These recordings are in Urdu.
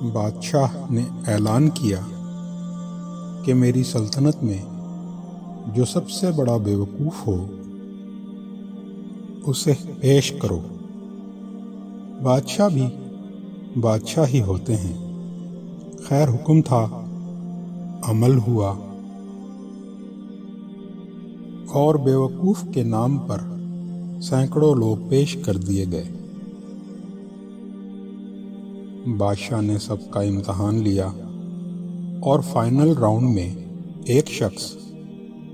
بادشاہ نے اعلان کیا کہ میری سلطنت میں جو سب سے بڑا بیوقوف ہو اسے پیش کرو۔ بادشاہ بھی بادشاہ ہی ہوتے ہیں۔ خیر حکم تھا، عمل ہوا، اور بیوقوف کے نام پر سینکڑوں لوگ پیش کر دیے گئے۔ بادشاہ نے سب کا امتحان لیا اور فائنل راؤنڈ میں ایک شخص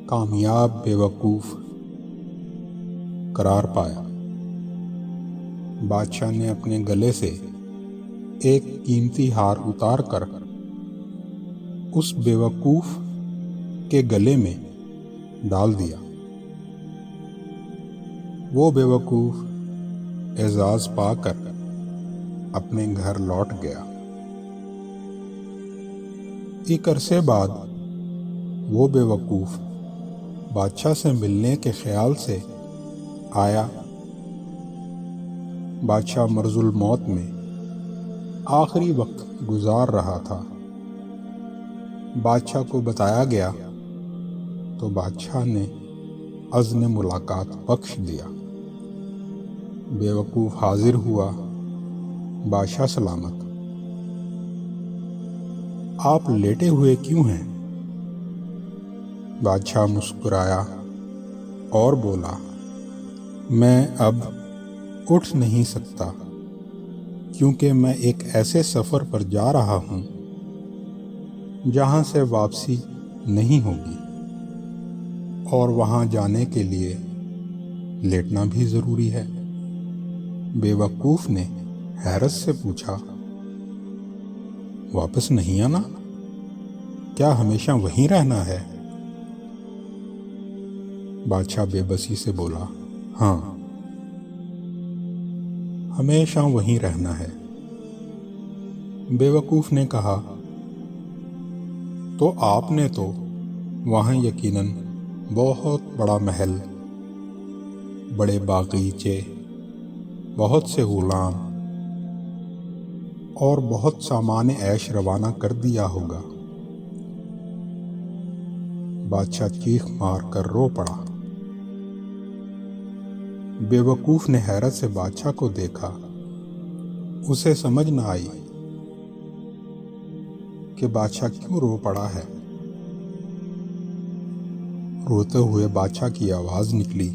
کامیاب بیوقوف قرار پایا۔ بادشاہ نے اپنے گلے سے ایک قیمتی ہار اتار کر اس بیوقوف کے گلے میں ڈال دیا۔ وہ بیوقوف اعزاز پا کر اپنے گھر لوٹ گیا۔ ایک عرصے بعد وہ بیوقوف بادشاہ سے ملنے کے خیال سے آیا۔ بادشاہ مرض الموت میں آخری وقت گزار رہا تھا۔ بادشاہ کو بتایا گیا تو بادشاہ نے اذن ملاقات بخش دیا۔ بیوقوف حاضر ہوا۔ بادشاہ سلامت، آپ لیٹے ہوئے کیوں ہیں؟ بادشاہ مسکرایا اور بولا، میں اب اٹھ نہیں سکتا کیونکہ میں ایک ایسے سفر پر جا رہا ہوں جہاں سے واپسی نہیں ہوگی، اور وہاں جانے کے لیے لیٹنا بھی ضروری ہے۔ بیوقوف نے حیرت سے پوچھا، واپس نہیں آنا؟ کیا ہمیشہ وہیں رہنا ہے؟ بادشاہ بے بسی سے بولا، ہاں، ہمیشہ وہیں رہنا ہے۔ بیوقوف نے کہا، تو آپ نے تو وہاں یقیناً بہت بڑا محل، بڑے باغیچے، بہت سے غلام اور بہت سامان عیش روانہ کر دیا ہوگا۔ بادشاہ چیخ مار کر رو پڑا۔ بیوقوف نے حیرت سے بادشاہ کو دیکھا۔ اسے سمجھ نہ آئی کہ بادشاہ کیوں رو پڑا ہے۔ روتے ہوئے بادشاہ کی آواز نکلی،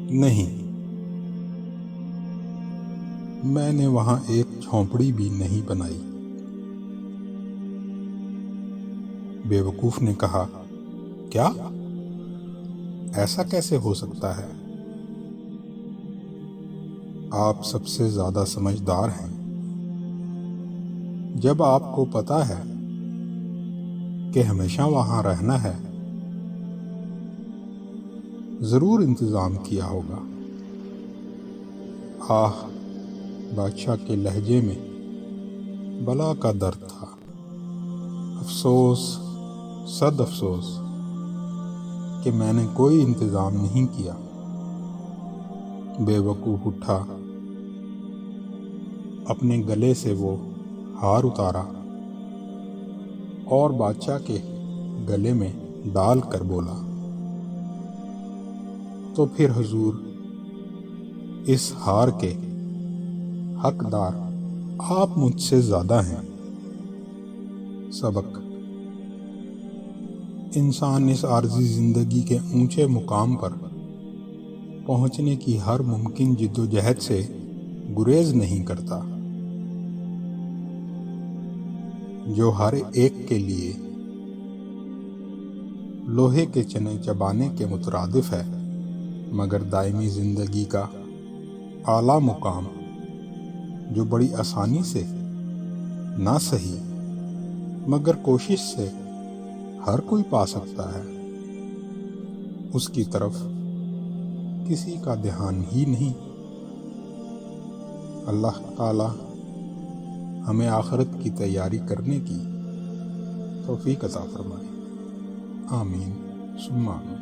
نہیں، میں نے وہاں ایک جھونپڑی بھی نہیں بنائی۔ بیوقوف نے کہا، کیا؟ ایسا کیسے ہو سکتا ہے؟ آپ سب سے زیادہ سمجھدار ہیں۔ جب آپ کو پتا ہے کہ ہمیشہ وہاں رہنا ہے، ضرور انتظام کیا ہوگا۔ آہ، بادشاہ کے لہجے میں بلا کا درد تھا۔ افسوس، صد افسوس کہ میں نے کوئی انتظام نہیں کیا۔ بیوقوف اٹھا، اپنے گلے سے وہ ہار اتارا اور بادشاہ کے گلے میں ڈال کر بولا، تو پھر حضور، اس ہار کے حقدار آپ مجھ سے زیادہ ہیں۔ سبق: انسان اس عارضی زندگی کے اونچے مقام پر پہنچنے کی ہر ممکن جدوجہد سے گریز نہیں کرتا، جو ہر ایک کے لیے لوہے کے چنے چبانے کے مترادف ہے، مگر دائمی زندگی کا اعلیٰ مقام جو بڑی آسانی سے، نہ صحیح مگر کوشش سے ہر کوئی پا سکتا ہے، اس کی طرف کسی کا دھیان ہی نہیں۔ اللہ تعالی ہمیں آخرت کی تیاری کرنے کی توفیق عطا فرمائے۔ آمین ثم آمین۔